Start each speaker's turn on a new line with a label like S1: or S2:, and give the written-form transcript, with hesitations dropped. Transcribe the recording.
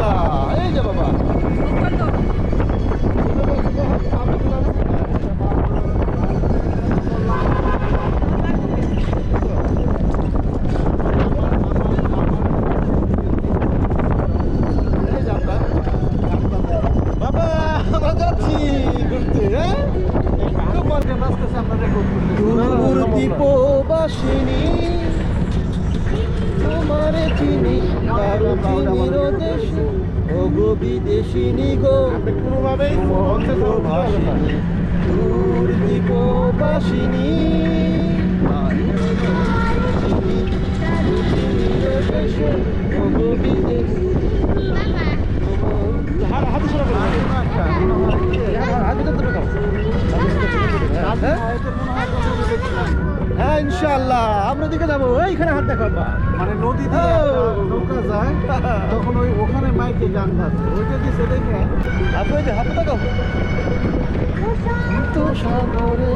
S1: ইনশাআল্লাহ। এই যে বাবা বাবা আমরা যাচ্ছি ঘুরতে। হ্যাঁ দূর দীপবাসিনী তোমারে চিনি কারো চিনির দেশে ও গো বিদেশিনী গো কোনোভাবেই ভাসিনী দূর দীপবাসিনী দেশে ও গো বিদেশি হাতে সরা হ্যাঁ ইনশাআল্লাহ আমরা দিকে যাবো। এইখানে হাত দেখাবা
S2: মানে নদী দিয়ে নৌকা যায় তখন ওখানে মাইকে গান বাজে ওইটা দিছে দেখে
S1: আপনি হাতে দেখাবো তো সাগরে